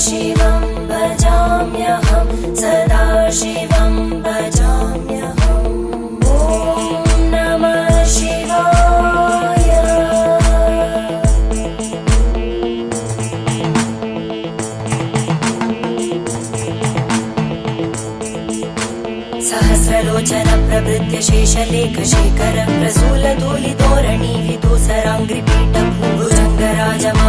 शिवं भजाम्यहं सदा शिवं भजाम्यहम् ॐ नमः शिवाय। सहस्रलोचन प्रभृत्य शेषलेखशेखर प्रसूलतोलितोरणीविदुसराङ्घ्रिपीठभुजङ्गराजमाला